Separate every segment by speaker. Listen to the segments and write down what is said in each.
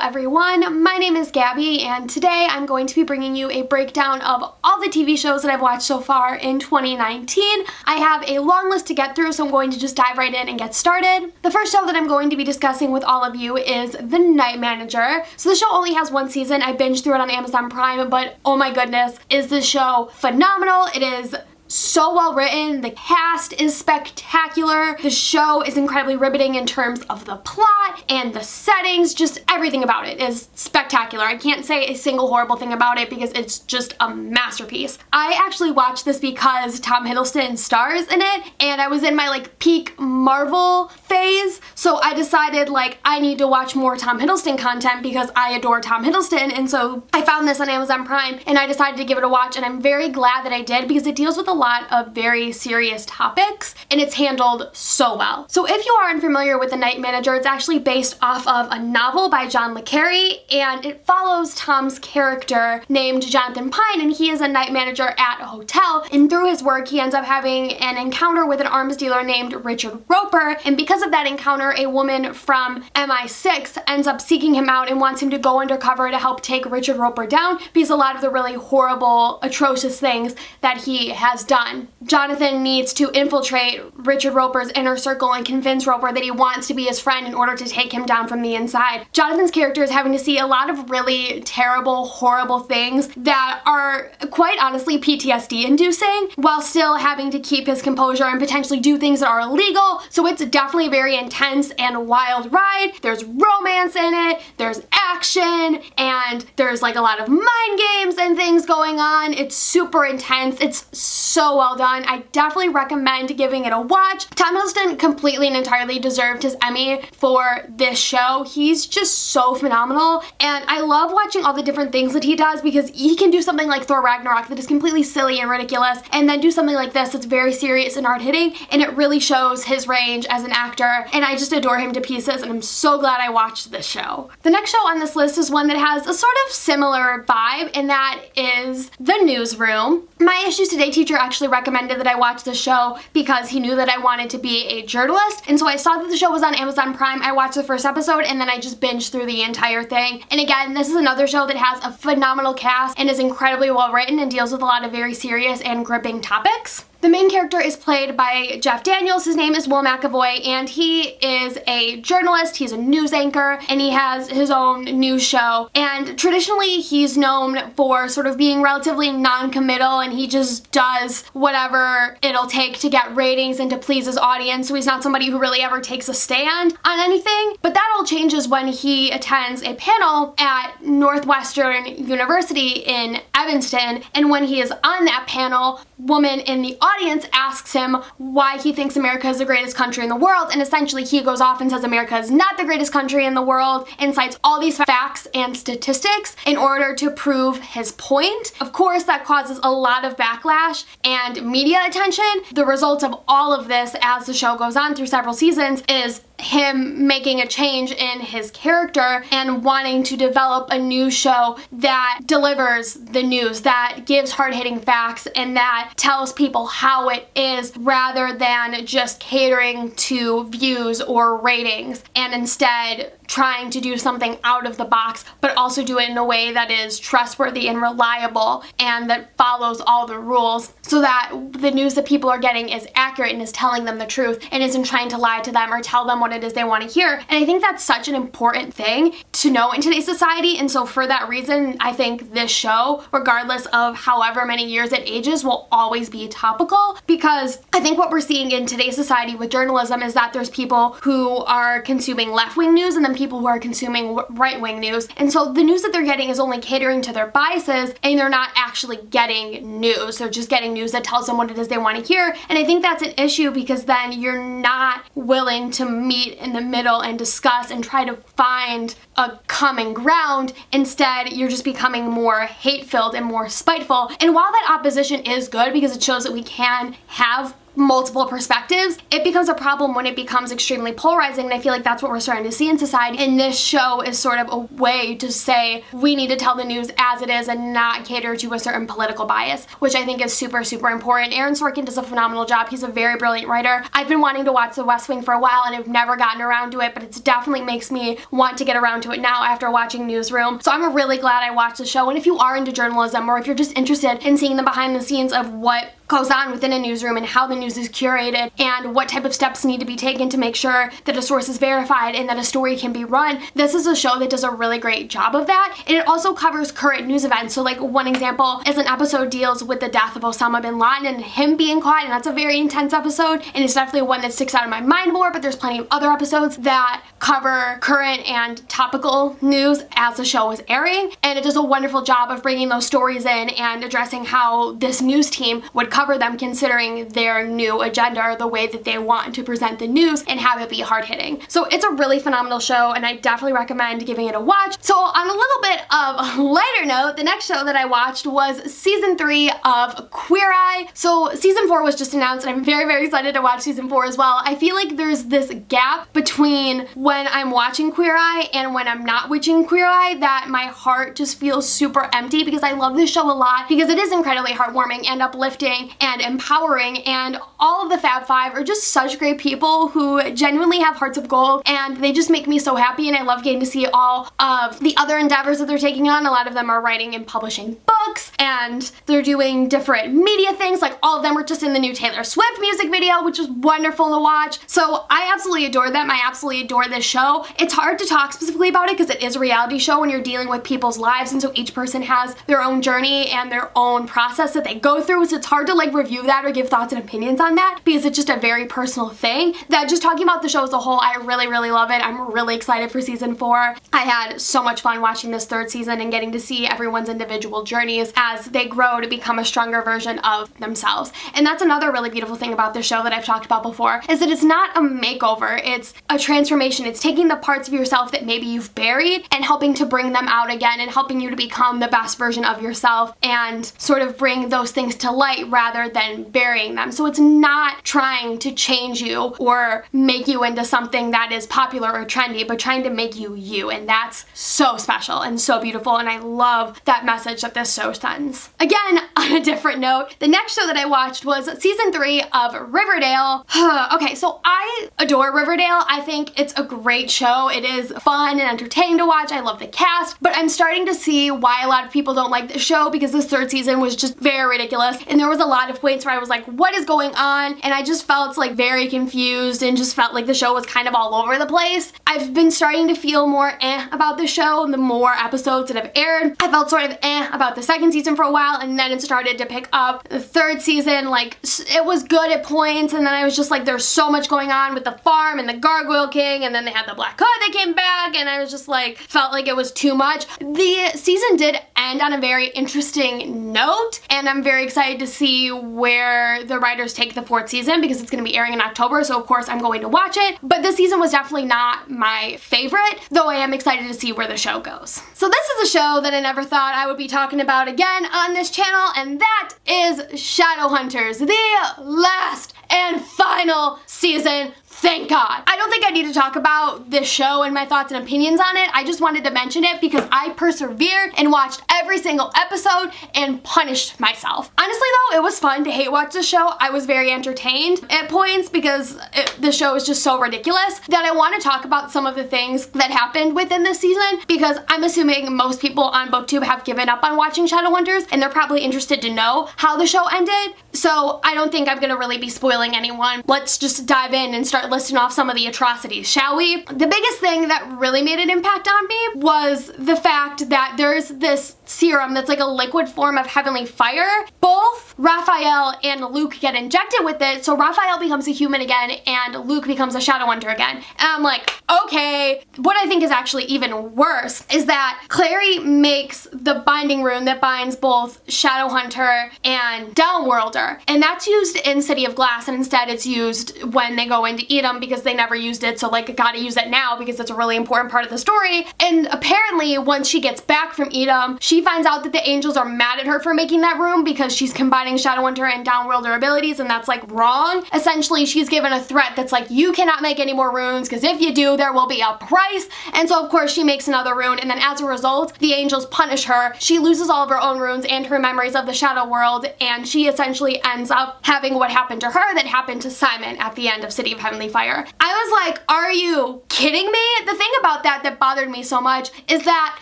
Speaker 1: everyone, my name is Gabby and today I'm going to be bringing you a breakdown of all the TV shows that I've watched so far in 2019. I have a long list to get through, so I'm going to just dive right in and get started. The first show that I'm going to be discussing with all of you is The Night Manager. So the show only has one season. I binged through it on Amazon Prime, but oh my goodness, is this show phenomenal. It is so well written, the cast is spectacular, the show is incredibly riveting in terms of the plot and the settings, just everything about it is spectacular. I can't say a single horrible thing about it because it's just a masterpiece. I actually watched this because Tom Hiddleston stars in it, and I was in my peak Marvel phase, so I decided I need to watch more Tom Hiddleston content because I adore Tom Hiddleston, and so I found this on Amazon Prime and I decided to give it a watch, and I'm very glad that I did because it deals with a lot of very serious topics and it's handled so well. So if you are unfamiliar with The Night Manager, it's actually based off of a novel by John le Carre, and it follows Tom's character named Jonathan Pine, and he is a night manager at a hotel, and through his work he ends up having an encounter with an arms dealer named Richard Roper, and because of that encounter a woman from MI6 ends up seeking him out and wants him to go undercover to help take Richard Roper down because a lot of the really horrible, atrocious things that he has done. Jonathan needs to infiltrate Richard Roper's inner circle and convince Roper that he wants to be his friend in order to take him down from the inside. Jonathan's character is having to see a lot of really terrible, horrible things that are quite honestly PTSD inducing while still having to keep his composure and potentially do things that are illegal. So it's definitely a very intense and wild ride. There's romance in it, there's action, and there's a lot of mind games and things going on. It's super intense. It's so well done. I definitely recommend giving it a watch. Tom Hiddleston completely and entirely deserved his Emmy for this show. He's just so phenomenal, and I love watching all the different things that he does because he can do something like Thor Ragnarok that is completely silly and ridiculous, and then do something like this that's very serious and hard-hitting, and it really shows his range as an actor, and I just adore him to pieces, and I'm so glad I watched this show. The next show on this list is one that has a sort of similar vibe, and that is The Newsroom. My Issues Today teacher actually recommended that I watch the show because he knew that I wanted to be a journalist, and so I saw that the show was on Amazon Prime. I watched the first episode and then I just binged through the entire thing. And again, this is another show that has a phenomenal cast and is incredibly well written and deals with a lot of very serious and gripping topics. The main character is played by Jeff Daniels. His name is Will McAvoy, and he is a journalist, he's a news anchor, and he has his own news show. And traditionally, he's known for sort of being relatively non-committal, and he just does whatever it'll take to get ratings and to please his audience, so he's not somebody who really ever takes a stand on anything. But that all changes when he attends a panel at Northwestern University in Evanston, and when he is on that panel, woman in the audience asks him why he thinks America is the greatest country in the world, and essentially he goes off and says America is not the greatest country in the world and cites all these facts and statistics in order to prove his point. Of course, that causes a lot of backlash and media attention. The result of all of this as the show goes on through several seasons is him making a change in his character and wanting to develop a news show that delivers the news, that gives hard-hitting facts, and that tells people how it is rather than just catering to views or ratings, and instead trying to do something out of the box, but also do it in a way that is trustworthy and reliable and that follows all the rules so that the news that people are getting is accurate and is telling them the truth and isn't trying to lie to them or tell them what it is they want to hear. And I think that's such an important thing to know in today's society, and so for that reason, I think this show, regardless of however many years it ages, will always be topical, because I think what we're seeing in today's society with journalism is that there's people who are consuming left-wing news and then people who are consuming right-wing news, and so the news that they're getting is only catering to their biases and they're not actually getting news. They're just getting news that tells them what it is they want to hear, and I think that's an issue because then you're not willing to meet in the middle and discuss and try to find a common ground. Instead, you're just becoming more hate-filled and more spiteful, and while that opposition is good because it shows that we can have multiple perspectives, it becomes a problem when it becomes extremely polarizing, and I feel like that's what we're starting to see in society, and this show is sort of a way to say we need to tell the news as it is and not cater to a certain political bias, which I think is super, super important. Aaron Sorkin does a phenomenal job. He's a very brilliant writer. I've been wanting to watch The West Wing for a while and I've never gotten around to it, but it definitely makes me want to get around to it now after watching Newsroom. So I'm really glad I watched the show, and if you are into journalism or if you're just interested in seeing the behind the scenes of what goes on within a newsroom and how the news is curated and what type of steps need to be taken to make sure that a source is verified and that a story can be run, this is a show that does a really great job of that. And it also covers current news events. So like one example is an episode deals with the death of Osama bin Laden and him being caught, and that's a very intense episode, and it's definitely one that sticks out in my mind more, but there's plenty of other episodes that cover current and topical news as the show is airing, and it does a wonderful job of bringing those stories in and addressing how this news team would cover them considering their new agenda or the way that they want to present the news and have it be hard-hitting. So it's a really phenomenal show, and I definitely recommend giving it a watch. So on a little bit of a lighter note, the next show that I watched was season 3 of Queer Eye. So season 4 was just announced, and I'm very, very excited to watch season 4 as well. I feel like there's this gap between when I'm watching Queer Eye and when I'm not watching Queer Eye that my heart just feels super empty, because I love this show a lot because it is incredibly heartwarming and uplifting and empowering, and all of the Fab Five are just such great people who genuinely have hearts of gold, and they just make me so happy, and I love getting to see all of the other endeavors that they're taking on. A lot of them are writing and publishing books, and they're doing different media things. Like all of them were just in the new Taylor Swift music video, which was wonderful to watch. So I absolutely adore them. I absolutely adore this show. It's hard to talk specifically about it because it is a reality show when you're dealing with people's lives, and so each person has their own journey and their own process that they go through, so it's hard to like review that or give thoughts and opinions on that because it's just a very personal thing. That just talking about the show as a whole, I really, really love it. I'm really excited for season 4. I had so much fun watching this 3rd season and getting to see everyone's individual journeys as they grow to become a stronger version of themselves. And that's another really beautiful thing about this show that I've talked about before, is that it's not a makeover, it's a transformation. It's taking the parts of yourself that maybe you've buried and helping to bring them out again and helping you to become the best version of yourself and sort of bring those things to light rather than burying them. So it's not trying to change you or make you into something that is popular or trendy, but trying to make you you, and that's so special and so beautiful, and I love that message that this show sends. Again, on a different note, the next show that I watched was season 3 of Riverdale. Okay, so I adore Riverdale. I think it's a great show. It is fun and entertaining to watch. I love the cast, but I'm starting to see why a lot of people don't like this show, because this 3rd season was just very ridiculous, and there was a lot of points where I was like, what is going on? And I just felt like very confused and just felt like the show was kind of all over the place. I've been starting to feel more about the show the more episodes that have aired. I felt sort of about the 2nd season for a while, and then it started to pick up. The 3rd season, like, it was good at points, and then I was just like, there's so much going on with the farm and the Gargoyle King, and then they had the Black Hood that came back, and I was just like, felt like it was too much. The season did end on a very interesting note, and I'm very excited to see where the writers take the 4th season, because it's going to be airing in October, so of course I'm going to watch it. But this season was definitely not my favorite, though I am excited to see where the show goes. So this is a show that I never thought I would be talking about again on this channel, and that is Shadowhunters, the last and final season. Thank God. I don't think I need to talk about this show and my thoughts and opinions on it. I just wanted to mention it because I persevered and watched every single episode and punished myself. Honestly though, it was fun to hate watch the show. I was very entertained at points because the show is just so ridiculous that I want to talk about some of the things that happened within this season, because I'm assuming most people on BookTube have given up on watching Shadowhunters and they're probably interested to know how the show ended. So I don't think I'm gonna really be spoiling anyone. Let's just dive in and start listing off some of the atrocities, shall we? The biggest thing that really made an impact on me was the fact that there's this serum that's like a liquid form of heavenly fire. Both Raphael and Luke get injected with it, so Raphael becomes a human again and Luke becomes a Shadowhunter again. And I'm like, okay. What I think is actually even worse is that Clary makes the binding rune that binds both Shadowhunter and Downworlder, and that's used in City of Glass, and instead it's used when they go into Edom because they never used it, so like gotta use it now because it's a really important part of the story. And apparently once she gets back from Edom, she she finds out that the angels are mad at her for making that rune because she's combining Shadowhunter and Downworlder abilities, and that's like wrong. Essentially, she's given a threat that's like, you cannot make any more runes because if you do, there will be a price. And so of course she makes another rune, and then as a result, the angels punish her. She loses all of her own runes and her memories of the Shadow World, and she essentially ends up having what happened to her that happened to Simon at the end of City of Heavenly Fire. I was like, are you kidding me? The thing about that bothered me so much is that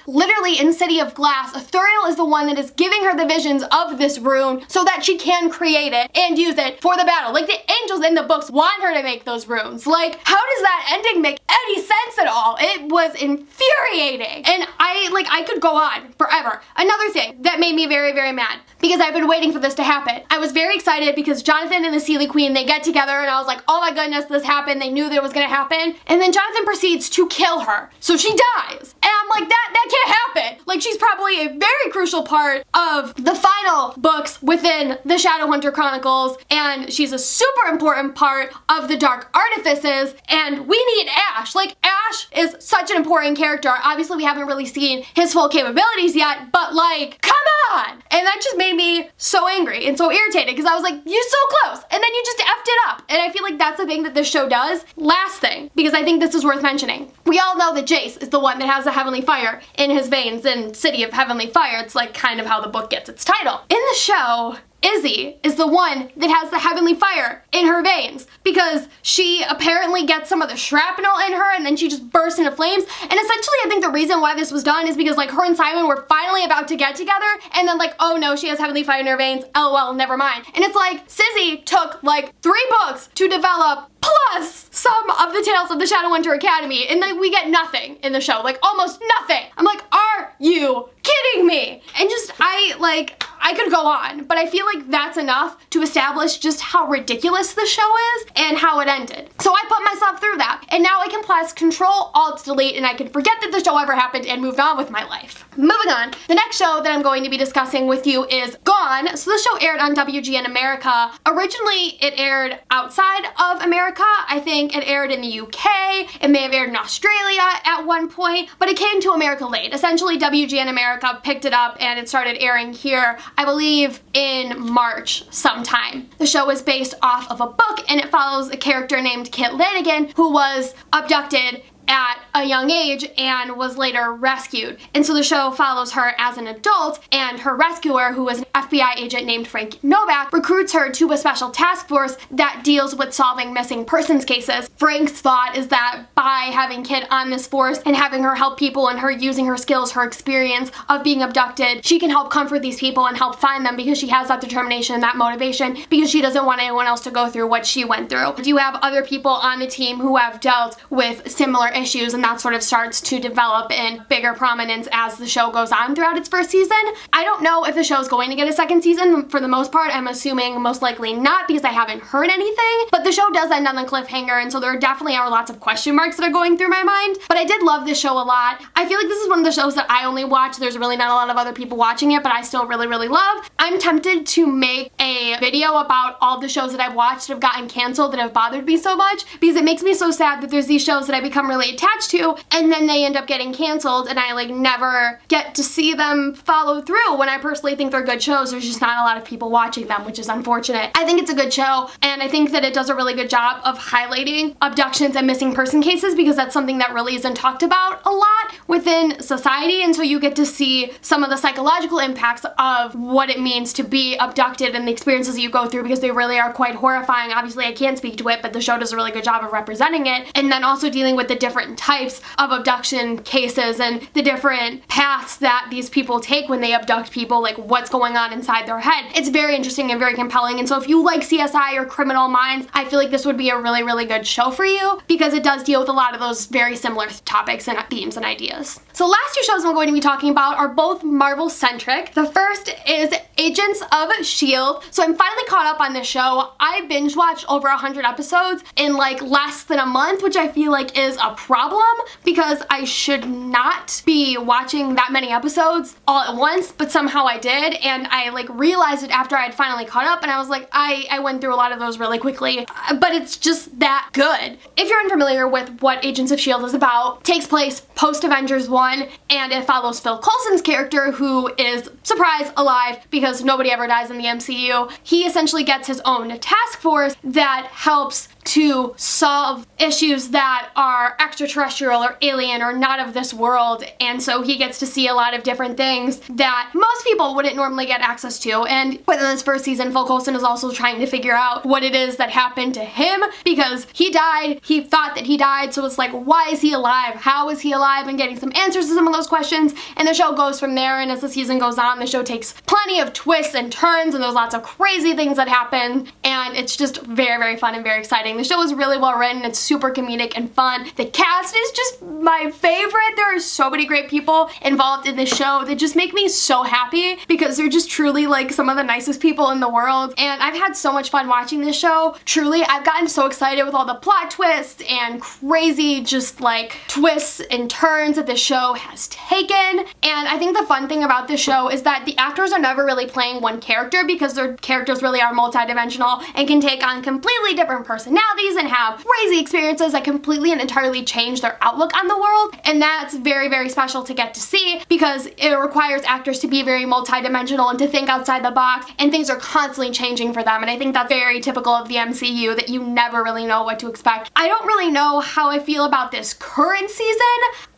Speaker 1: literally in City of Glass, Ithuriel is the one that is giving her the visions of this rune so that she can create it and use it for the battle. Like, the angels in the books want her to make those runes. Like, how does that ending make any sense at all? It was infuriating. And I could go on forever. Another thing that made me very, very mad, because I've been waiting for this to happen. I was very excited because Jonathan and the Seelie Queen, they get together, and I was like, oh my goodness, this happened. They knew that it was gonna happen. And then Jonathan proceeds to kill her. So she dies. And I'm like, that can't happen. Like, she's probably a very crucial part of the final books within the Shadowhunter Chronicles, and she's a super important part of the Dark Artifices, and we need Ash. Like, Ash is such an important character. Obviously, we haven't really seen his full capabilities yet, but like, come on! And that just made me so angry and so irritated because I was like, you're so close, and then you just effed it up. And I feel like that's the thing that this show does. Last thing, because I think this is worth mentioning. We all know that Jace is the one that has the Heavenly Fire in his veins in City of Heavenly Fire. It's like kind of how the book gets its title. In the show, Izzy is the one that has the Heavenly Fire in her veins because she apparently gets some of the shrapnel in her and then she just bursts into flames. And essentially I think the reason why this was done is because like her and Simon were finally about to get together and then like, oh no, she has Heavenly Fire in her veins, LOL, never mind. And it's like, Sizzy took like 3 books to develop plus some of the Tales of the Shadowhunter Academy, and like we get nothing in the show, like almost nothing. I'm like, are you kidding me? And just, I could go on, but I feel like that's enough to establish just how ridiculous the show is and how it ended. So I put myself through that, and now I can press Control Alt Delete and I can forget that the show ever happened and move on with my life. Moving on, the next show that I'm going to be discussing with you is Gone. So this show aired on WGN America. Originally, it aired outside of America. I think it aired in the UK. It may have aired in Australia at one point, but it came to America late. Essentially, WGN America picked it up and it started airing here, I believe, in March sometime. The show is based off of a book and it follows a character named Kit Lanigan who was abducted at a young age and was later rescued. And so the show follows her as an adult, and her rescuer, who is an FBI agent named Frank Novak, recruits her to a special task force that deals with solving missing persons cases. Frank's thought is that by having Kit on this force and having her help people and her using her skills, her experience of being abducted, she can help comfort these people and help find them because she has that determination and that motivation because she doesn't want anyone else to go through what she went through. You have other people on the team who have dealt with similar issues, and that sort of starts to develop in bigger prominence as the show goes on throughout its first season. I don't know if the show is going to get a second season. For the most part, I'm assuming most likely not because I haven't heard anything, but the show does end on a cliffhanger, and so there definitely are lots of question marks that are going through my mind. But I did love this show a lot. I feel like this is one of the shows that I only watch. There's really not a lot of other people watching it, but I still really, really love. I'm tempted to make a video about all the shows that I've watched that have gotten canceled that have bothered me so much, because it makes me so sad that there's these shows that I become really attached to and then they end up getting canceled and I like never get to see them follow through. When I personally think they're good shows, there's just not a lot of people watching them, which is unfortunate. I think it's a good show, and I think that it does a really good job of highlighting abductions and missing person cases because that's something that really isn't talked about a lot within society, and so you get to see some of the psychological impacts of what it means to be abducted and the experiences that you go through, because they really are quite horrifying. Obviously I can't speak to it, but the show does a really good job of representing it, and then also dealing with the different types of abduction cases and the different paths that these people take when they abduct people, like what's going on inside their head. It's very interesting and very compelling, and so if you like CSI or Criminal Minds, I feel like this would be a really, really good show for you because it does deal with a lot of those very similar topics and themes and ideas. So last 2 shows I'm going to be talking about are both Marvel-centric. The first is Agents of S.H.I.E.L.D. So I'm finally caught up on this show. I binge watched over 100 episodes in like less than a month, which I feel like is a problem because I should not be watching that many episodes all at once, but somehow I did, and I like realized it after I had finally caught up, and I was like, I went through a lot of those really quickly, but it's just that good. If you're unfamiliar with what Agents of S.H.I.E.L.D. is about, it takes place post-Avengers 1, and it follows Phil Coulson's character, who is, surprise, alive because nobody ever dies in the MCU. He essentially gets his own task force that helps to solve issues that are extraterrestrial or alien or not of this world, and so he gets to see a lot of different things that most people wouldn't normally get access to. And within this first season, Phil Coulson is also trying to figure out what it is that happened to him, because he died, he thought that he died, so it's like, why is he alive? How is he alive? And getting some answers to some of those questions, and the show goes from there. And as the season goes on, the show takes plenty of twists and turns, and there's lots of crazy things that happen, and it's just very, very fun and very exciting. The show is really well written, it's super comedic and fun. The cast is just my favorite. There are so many great people involved in this show that just make me so happy, because they're just truly like some of the nicest people in the world, and I've had so much fun watching this show. Truly, I've gotten so excited with all the plot twists and crazy just like twists and turns that this show has taken. And I think the fun thing about this show is that the actors are never really playing one character, because their characters really are multidimensional and can take on completely different personalities and have crazy experiences that completely and entirely change their outlook on the world. And that's very, very special to get to see, because it requires actors to be very multidimensional and to think outside the box, and things are constantly changing for them. And I think that's very typical of the MCU, that you never really know what to expect. I don't really know how I feel about this current season.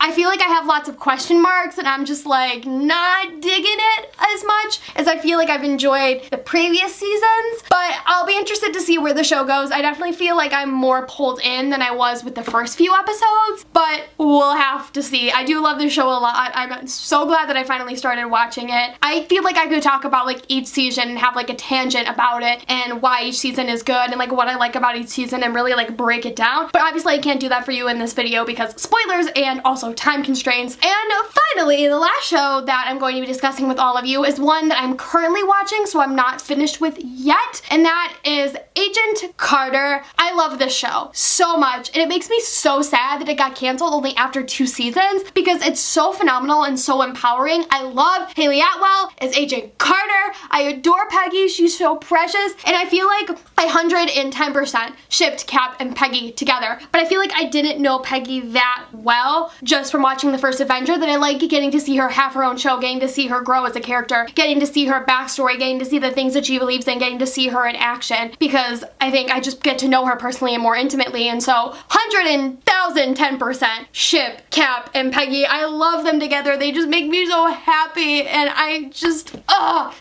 Speaker 1: I feel like I have lots of question marks, and I'm just like not digging it as much as I feel like I've enjoyed the previous seasons, but I'll be interested to see where the show goes. I definitely feel like I'm more pulled in than I was with the first few episodes, but we'll have to see. I do love this show a lot. I'm so glad that I finally started watching it. I feel like I could talk about like each season and have like a tangent about it and why each season is good and like what I like about each season and really like break it down, but obviously I can't do that for you in this video because spoilers and also time constraints. And finally, the last show that I'm going to be discussing with all of you is one that I'm currently watching, so I'm not finished with yet, and that is Agent Carter. I love this show so much, and it makes me so sad that it got canceled only after 2 seasons, because it's so phenomenal and so empowering. I love Haley Atwell as Agent Carter. I adore Peggy. She's so precious, and I feel like I 110% shipped Cap and Peggy together, but I feel like I didn't know Peggy that well just from watching the first Avenger, that I like getting to see her have her own show, getting to see her grow as a character, getting to see her backstory, getting to see the things that she believes in, getting to see her in action, because I think I just get to know her personally and more intimately. And so 110% ship Cap and Peggy. I love them together. They just make me so happy, and I just,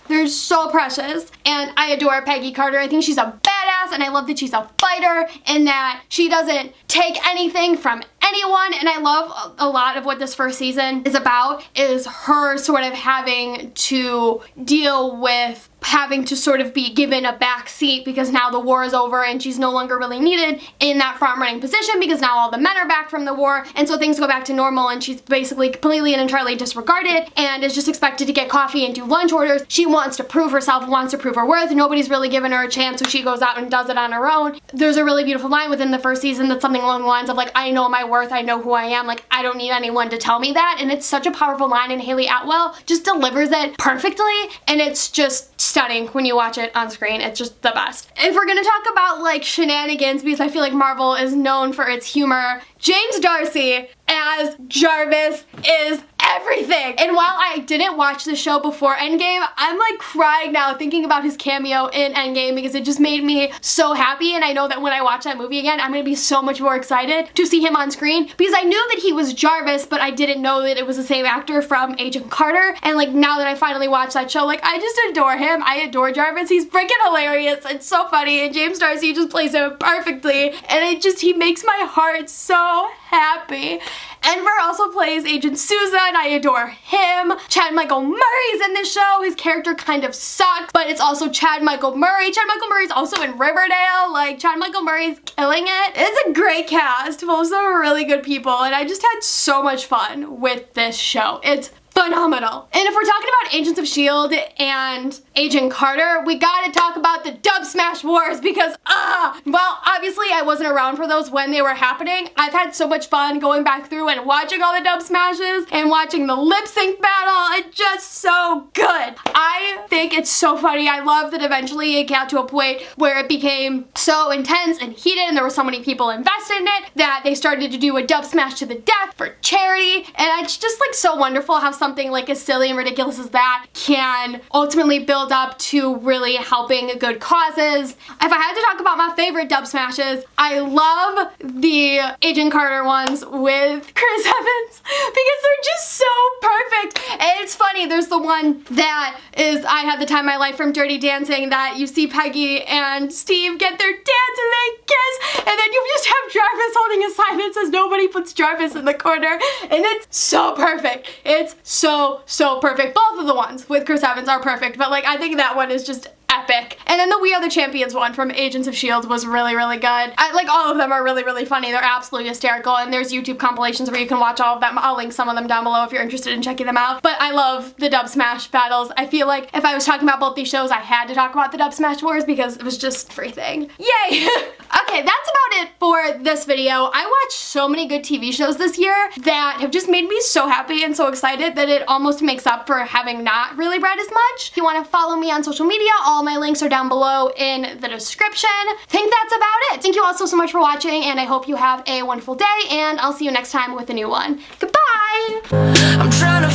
Speaker 1: they're so precious. And I adore Peggy Carter. I think she's a badass, and I love that she's a fighter and that she doesn't take anything from anyone. And I love a lot of what this first season is about, is her sort of having to deal with having to sort of be given a back seat, because now the war is over and she's no longer really needed in that front running position, because now all the men are back from the war, and so things go back to normal, and she's basically completely and entirely disregarded and is just expected to get coffee and do lunch orders. She wants to prove herself, wants to prove her worth. Nobody's really given her a chance, so she goes out and does it on her own. There's a really beautiful line within the first season that's something along the lines of like, I know my worth, I know who I am, like I don't need anyone to tell me that. And it's such a powerful line, and Haley Atwell just delivers it perfectly, and it's just stunning when you watch it on screen. It's just the best. If we're gonna talk about like shenanigans, because I feel like Marvel is known for its humor, James Darcy as Jarvis is everything. And while I didn't watch the show before Endgame, I'm like crying now thinking about his cameo in Endgame, because it just made me so happy. And I know that when I watch that movie again, I'm gonna be so much more excited to see him on screen, because I knew that he was Jarvis, but I didn't know that it was the same actor from Agent Carter. And like now that I finally watched that show, like I just adore him. I adore Jarvis. He's freaking hilarious. It's so funny, and James Darcy just plays him perfectly, and he makes my heart so happy. Enver also plays Agent Sousa, and I adore him. Chad Michael Murray's in this show. His character kind of sucks, but it's also Chad Michael Murray. Chad Michael Murray's also in Riverdale. Like, Chad Michael Murray's killing it. It's a great cast full of some really good people, and I just had so much fun with this show. It's phenomenal. And if we're talking about Agents of S.H.I.E.L.D. and Agent Carter, we gotta talk about the Dubsmash Wars because, well, obviously I wasn't around for those when they were happening. I've had so much fun going back through and watching all the dub smashes and watching the lip sync battle. It's just so good. I think it's so funny. I love that eventually it got to a point where it became so intense and heated and there were so many people invested in it that they started to do a dub smash to the death for charity. And it's just like so wonderful how something like as silly and ridiculous as that can ultimately build up to really helping good causes. If I had to talk about my favorite dub smashes, I love the Agent Carter ones with Chris Evans because they're just so perfect. And it's funny, there's the one that is I Had the Time of My Life from Dirty Dancing that you see Peggy and Steve get their dance and they kiss, and then you just have Jarvis holding a sign that says nobody puts Jarvis in the corner, and it's so perfect. It's so perfect. Both of the ones with Chris Evans are perfect, but like I think that one is just epic. And then the We Are the Champions one from Agents of S.H.I.E.L.D. was really good. Like all of them are really funny. They're absolutely hysterical, and there's YouTube compilations where you can watch all of them. I'll link some of them down below if you're interested in checking them out. But I love the Dub Smash battles. I feel like if I was talking about both these shows, I had to talk about the Dub Smash Wars because it was just everything. Yay! Okay, that's about it for this video. I watched so many good TV shows this year that have just made me so happy and so excited that it almost makes up for having not really read as much. If you want to follow me on social media, all my links are down below in the description. I think that's about it. Thank you all so much for watching, and I hope you have a wonderful day, and I'll see you next time with a new one. Goodbye! I'm trying to